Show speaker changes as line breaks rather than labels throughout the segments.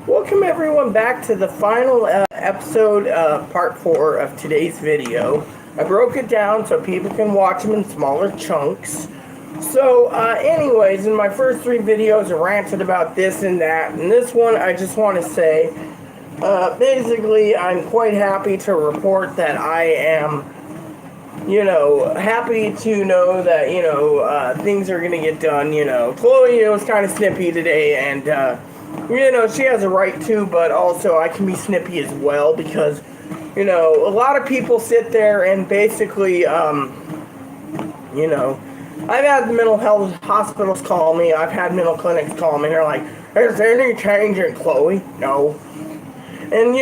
Welcome everyone back to the final episode, part 4 of today's video. I broke it down so people can watch them in smaller chunks. So, anyways, in my first 3 videos I ranted about this and that, and this one I just want to say, basically I'm quite happy to report that I am, happy to know that, things are going to get done, Chloe was kind of snippy today, and, she has a right to, but also I can be snippy as well because, a lot of people sit there and basically, I've had mental health hospitals call me, I've had mental clinics call me, and they're like, is there any change in Chloe? No. And,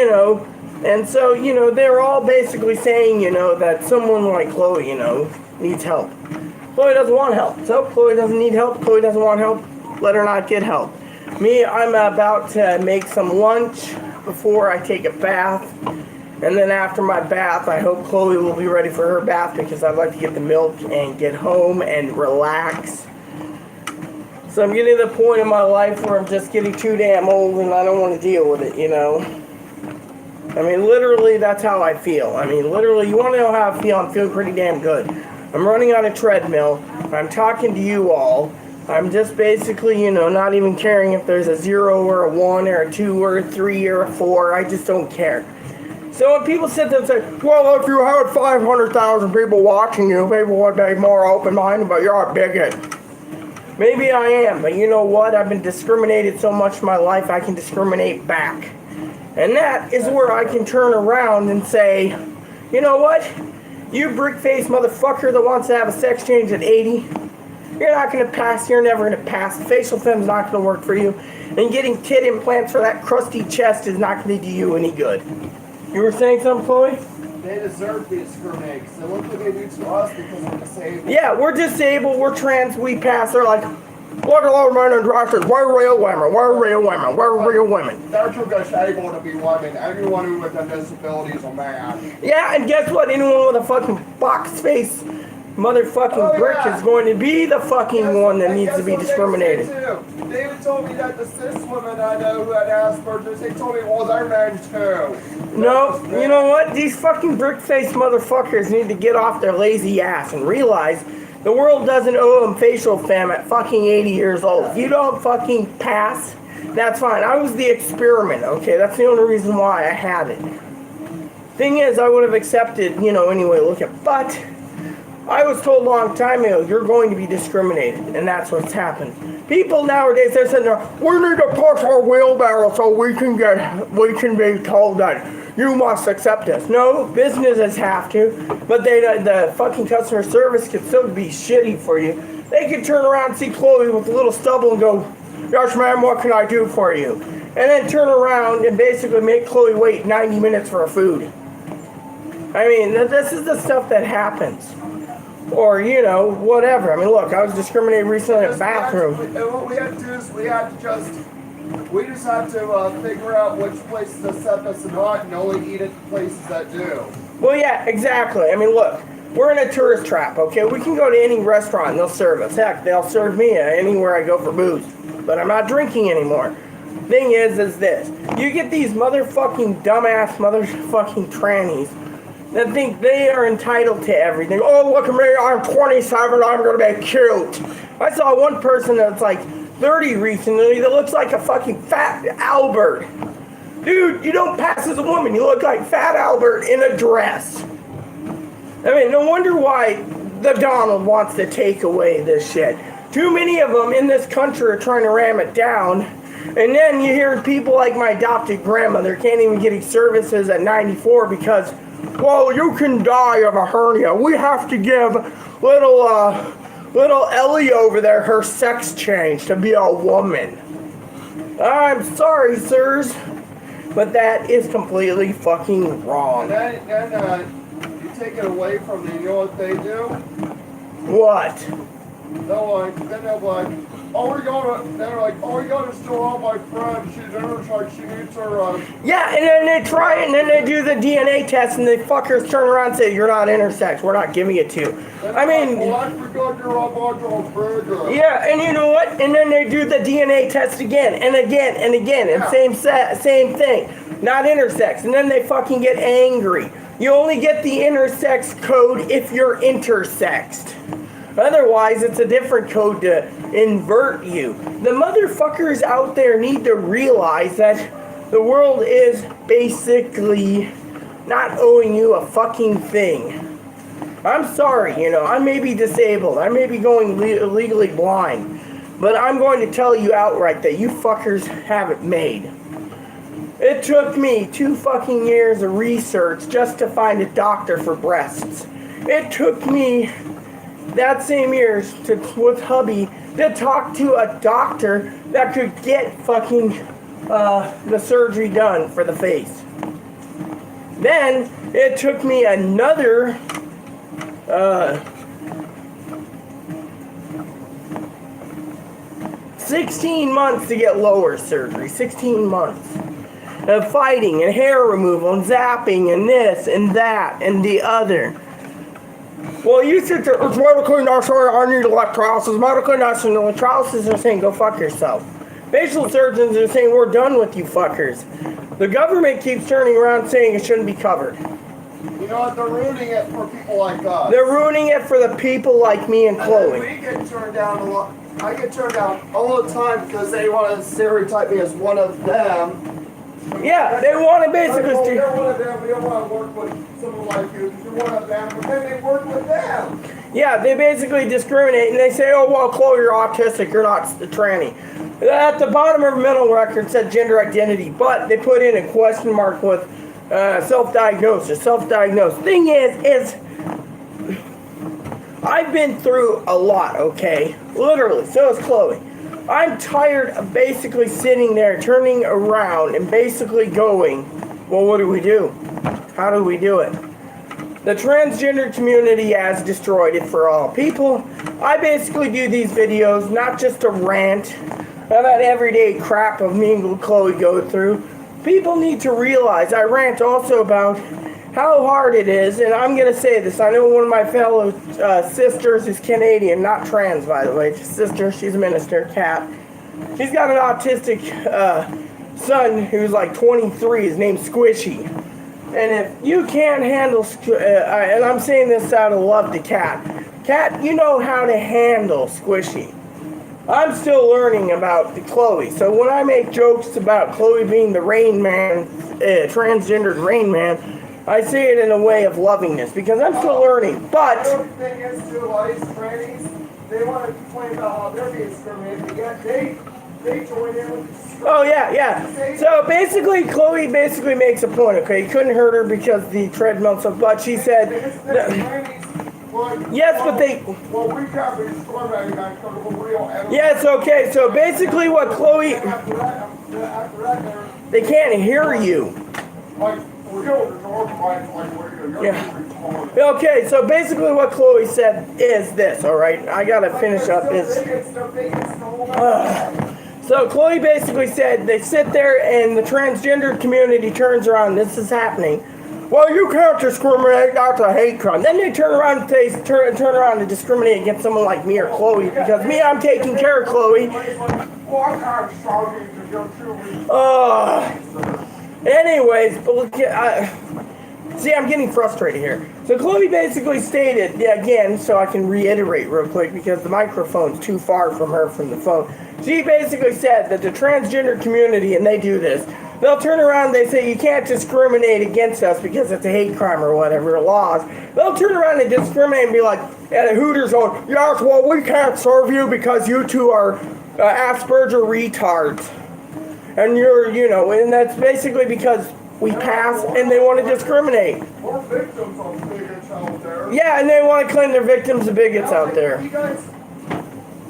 and so, they're all basically saying, that someone like Chloe, needs help. Chloe doesn't want help. So, Chloe doesn't need help, Chloe doesn't want help, let her not get help. Me, I'm about to make some lunch before I take a bath. And then after my bath, I hope Chloe will be ready for her bath because I'd like to get the milk and get home and relax. So I'm getting to the point in my life where I'm just getting too damn old and I don't want to deal with it, I mean, literally, that's how I feel. I mean, literally, you want to know how I feel? I'm feeling pretty damn good. I'm running on a treadmill. I'm talking to you all. I'm just basically, not even caring if there's a 0 or a 1 or a 2 or a 3 or a 4. I just don't care. So when people sit there and say, well, if you had 500,000 people watching you, people would be more open-minded, but you're a bigot. Maybe I am, but you know what? I've been discriminated so much in my life, I can discriminate back. And that is where I can turn around and say, you know what? You brick-faced motherfucker that wants to have a sex change at 80, you're not going to pass. You're never going to pass. Facial fem's not going to work for you. And getting tit implants for that crusty chest is not going to do you any good. You were saying something, Chloe?
They deserve to be discriminated because they look what they do to us because we're disabled.
Yeah, we're disabled. We're trans. We pass. They're like, look at all men in dresses. We're real women. We're real women. We're real women.
They're too disabled to be women. Everyone who with a disability is a man.
Yeah, and guess what? Anyone with a fucking box face motherfucking brick is going to be the fucking one that needs to be discriminated.
David told me that the cis women I know who had Asperger's, they told me, well, they're men too.
No, you know what? These fucking brick-faced motherfuckers need to get off their lazy ass and realize the world doesn't owe them facial femme at fucking 80 years old. If you don't fucking pass, that's fine. I was the experiment, okay? That's the only reason why I had it. Thing is, I would have accepted, anyway, but I was told a long time ago, you're going to be discriminated, and that's what's happened. People nowadays, they're sitting there, we need to push our wheelbarrow so we can be told that you must accept us. No, businesses have to, but the fucking customer service could still be shitty for you. They could turn around and see Chloe with a little stubble and go, yes ma'am, what can I do for you? And then turn around and basically make Chloe wait 90 minutes for her food. I mean, this is the stuff that happens. Or, whatever. I mean, look, I was discriminated recently in a bathroom.
What we have to do is we just have to figure out which places accept us and not, and only eat at places that do.
Well, yeah, exactly. I mean, look, we're in a tourist trap, okay? We can go to any restaurant and they'll serve us. Heck, they'll serve me anywhere I go for booze. But I'm not drinking anymore. Thing is this. You get these motherfucking dumbass motherfucking trannies that think they are entitled to everything. Oh, look at me, I'm 27, I'm gonna be cute. I saw one person that's like 30 recently that looks like a fucking fat Albert. Dude, you don't pass as a woman, you look like Fat Albert in a dress. I mean, no wonder why the Donald wants to take away this shit. Too many of them in this country are trying to ram it down. And then you hear people like my adopted grandmother can't even get services at 94 because, well, you can die of a hernia. We have to give little Ellie over there her sex change to be a woman. I'm sorry, sirs, but that is completely fucking wrong.
And then you take it away from them, you know what they do?
What?
They'll be like, they're like, oh, we gotta still have my friend. She's intersex. She needs her.
Yeah, and then they try it, and then they do the DNA test, and the fuckers turn around and say, you're not intersex. We're not giving it to you. I mean...
Well, I forgot you're a module burger.
Yeah, and you know what? And then they do the DNA test again, and again, and again, and same thing. Not intersex. And then they fucking get angry. You only get the intersex code if you're intersexed. Otherwise, it's a different code to invert you. The motherfuckers out there need to realize that the world is basically not owing you a fucking thing. I'm sorry, I may be disabled. I may be going legally blind. But I'm going to tell you outright that you fuckers have it made. It took me 2 fucking years of research just to find a doctor for breasts. It took me that same year with hubby to talk to a doctor that could get fucking the surgery done for the face. Then it took me another 16 months to get lower surgery. 16 months of fighting and hair removal and zapping and this and that and the other. Well, you sit there, it's medically necessary, I need electrolysis. Medically necessary, electrolysis are saying, go fuck yourself. Facial surgeons are saying, we're done with you fuckers. The government keeps turning around saying it shouldn't be covered.
You know what? They're ruining it for people like us.
They're ruining it for the people like me and Chloe.
We get turned down a lot. I get turned down all the time because they want to stereotype me as one of them.
Yeah, they want to basically...
They're one of them. We don't want to work with someone like you. You're one of them. But then they work with them.
Yeah, they basically discriminate and they say, oh, well, Chloe, you're autistic. You're not a tranny. At the bottom of her mental record said gender identity, but they put in a question mark with self-diagnosis. Self-diagnosed. Thing is I've been through a lot, okay? Literally, so is Chloe. I'm tired of basically sitting there, turning around, and basically going, well, what do we do? How do we do it? The transgender community has destroyed it for all people. I basically do these videos not just to rant about everyday crap of me and Chloe go through. People need to realize I rant also about how hard it is, and I'm going to say this. I know one of my fellow sisters is Canadian, not trans, by the way. Sister, she's a minister, Kat. She's got an autistic son who's like 23. His name's Squishy. And if you can't handle, and I'm saying this out of love to Kat. Kat, you know how to handle Squishy. I'm still learning about Chloe. So when I make jokes about Chloe being the Rain Man, transgendered Rain Man, I say it in a way of lovingness because I'm still learning. But
the thing is, too, all these trannies, they want to complain about how they're being discriminated, yet they join in with the
oh yeah. So basically, Chloe basically makes a point. Okay, you couldn't hurt her because the treadmill. So, but she said, yes, but they.
Well, we can't be discriminating against real.
Yes, okay. So basically, what Chloe, they can't hear you. Yeah. Okay, so basically what Chloe said is this, alright? I gotta finish up this. So Chloe basically said they sit there and the transgender community turns around. This is happening. Well, you can't discriminate. That's a hate crime. Then they turn around and turn around and discriminate against someone like me or Chloe because me, I'm taking care of Chloe. Anyways, but look, see, I'm getting frustrated here. So Chloe basically stated, again, so I can reiterate real quick because the microphone's too far from her from the phone. She basically said that the transgender community, and they do this, they'll turn around and they say you can't discriminate against us because it's a hate crime or whatever, laws. They'll turn around and discriminate and be like, at a Hooters on, yes, well, we can't serve you because you two are Asperger retards. And you're, and that's basically because we pass and they want to discriminate.
We're victims of bigots out there.
Yeah, and they want to claim they're victims of bigots out there.
You guys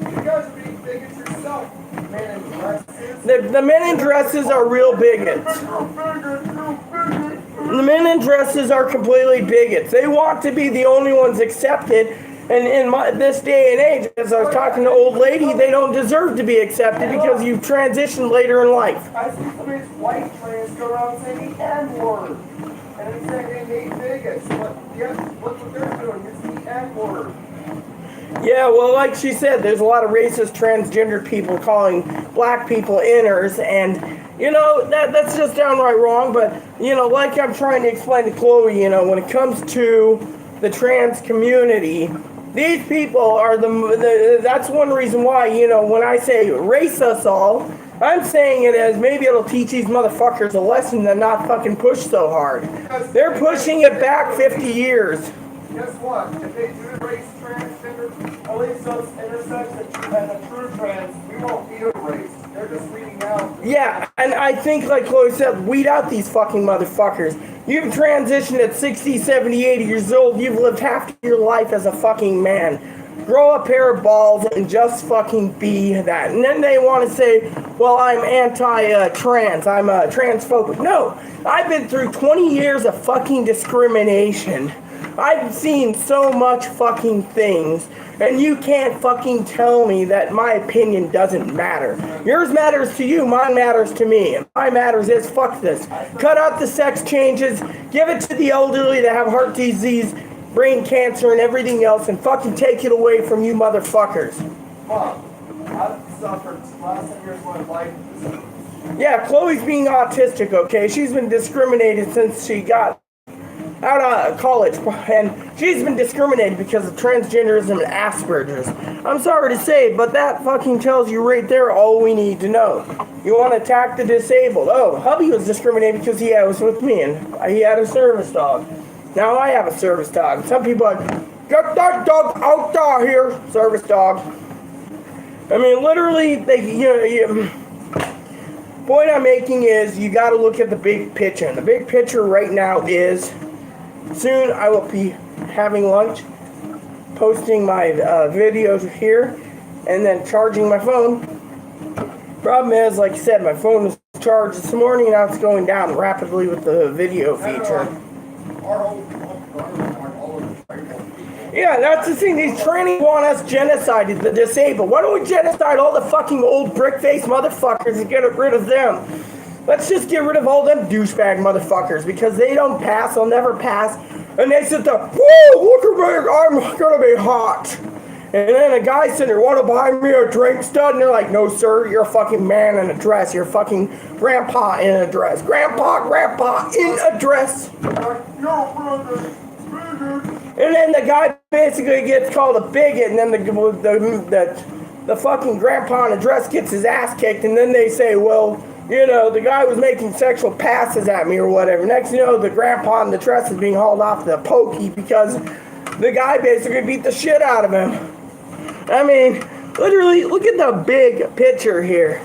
are being bigots yourself. Men in dresses.
The men in dresses are real bigots. The men in dresses are completely bigots. They want to be the only ones accepted And in this day and age, as I was talking to old lady, they don't deserve to be accepted because you've transitioned later in life.
I see some of these white trans go around saying the N-word. And they say they hate bigots. But yes, look what they're doing. It's the N-word.
Yeah, well, like she said, there's a lot of racist transgender people calling black people inners, and you know that's just downright wrong. But you know, like I'm trying to explain to Chloe, you know, when it comes to the trans community, these people are that's one reason why, you know, when I say race us all, I'm saying it as maybe it'll teach these motherfuckers a lesson to not fucking push so hard. They're pushing it back 50 years.
Guess what? If they do race transgender, at least those intersex and the true trans, we won't be erased. They're just weeding out.
Yeah, and I think, like Chloe said, weed out these fucking motherfuckers. You've transitioned at 60, 70, 80 years old. You've lived half your life as a fucking man. Grow a pair of balls and just fucking be that. And then they want to say, well, I'm anti-trans. I'm transphobic. No, I've been through 20 years of fucking discrimination. I've seen so much fucking things, and you can't fucking tell me that my opinion doesn't matter. Yours matters to you, mine matters to me, and my matters is fuck this. Cut out the sex changes, give it to the elderly that have heart disease, brain cancer, and everything else, and fucking take it away from you motherfuckers.
Mom, I've suffered the last 10 years of my life.
Yeah, Chloe's being autistic, okay? She's been discriminated since she got out of college, and she's been discriminated because of transgenderism and Asperger's. I'm sorry to say, but that fucking tells you right there all we need to know. You want to attack the disabled. Oh, hubby was discriminated because he was with me, and he had a service dog. Now I have a service dog. Some people are like, get that dog out there here, service dog. I mean, literally, point I'm making is you got to look at the big picture, and the big picture right now is soon I will be having lunch, posting my videos here, and then charging my phone. Problem is, like I said, my phone was charged this morning, now it's going down rapidly with the video feature. Yeah, that's the thing. These trannies want us genocided, the disabled. Why don't we genocide all the fucking old brick-faced motherfuckers and get rid of them? Let's just get rid of all them douchebag motherfuckers because they don't pass, they'll never pass. And they sit there, whoa, look at me, I'm gonna be hot. And then a guy sitting there, wanna buy me a drink, stud? And they're like, no sir, you're a fucking man in a dress. You're a fucking grandpa in a dress. Grandpa in a dress. And then the guy basically gets called a bigot, and then the fucking grandpa in a dress gets his ass kicked, and then they say, well, you know, the guy was making sexual passes at me or whatever. Next you know, the grandpa in the dress is being hauled off the pokey because the guy basically beat the shit out of him. I mean, literally, look at the big picture here.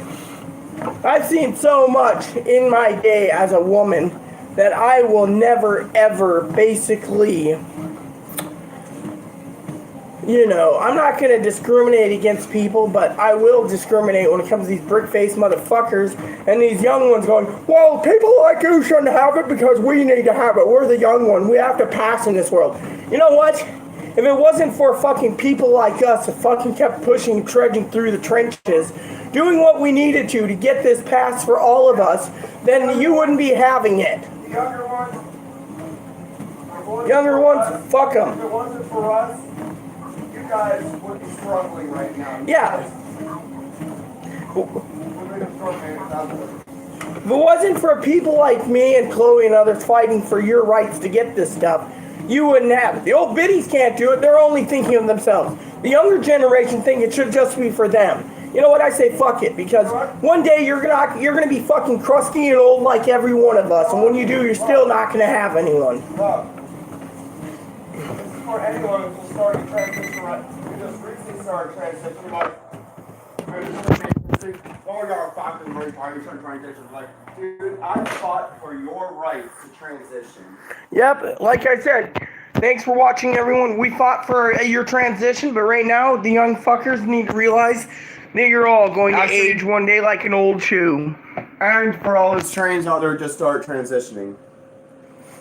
I've seen so much in my day as a woman that I will never, ever basically, you know, I'm not going to discriminate against people, but I will discriminate when it comes to these brick-faced motherfuckers and these young ones going, well, people like you shouldn't have it because we need to have it. We're the young one. We have to pass in this world. You know what? If it wasn't for fucking people like us that fucking kept pushing, trudging through the trenches, doing what we needed to get this passed for all of us, then you wouldn't be having it.
The younger ones,
fuck them.
If it wasn't for us, you guys would be struggling right now.
Yeah. If it wasn't for people like me and Chloe and others fighting for your rights to get this stuff, you wouldn't have it. The old biddies can't do it. They're only thinking of themselves. The younger generation think it should just be for them. You know what? I say fuck it, because one day you're gonna be fucking crusty and old like every one of us, and when you do, you're still not gonna have anyone.
For anyone who's just starting transition, right? We just recently started transition, like, oh, you're fucking retarded, transition. Like, dude, I fought for your rights to transition.
Yep, like I said, thanks for watching, everyone. We fought for your transition, but right now, the young fuckers need to realize that you're all going to age one day like an old shoe.
And for all his trains out there, just start transitioning.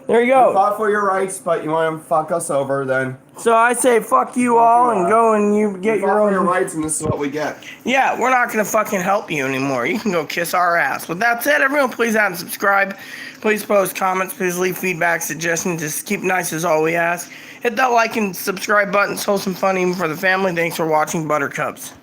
There you
You
go.
fought for your rights, but you want to fuck us over, then.
So I say fuck you all and go and you get
You
your
fought for your
own.
rights, and this is what we get.
Yeah, we're not gonna fucking help you anymore. You can go kiss our ass. With that said, everyone, please add and subscribe. Please post comments. Please leave feedback, suggestions. Just keep nice is all we ask. Hit that like and subscribe button. It's wholesome fun even for the family. Thanks for watching, Buttercups.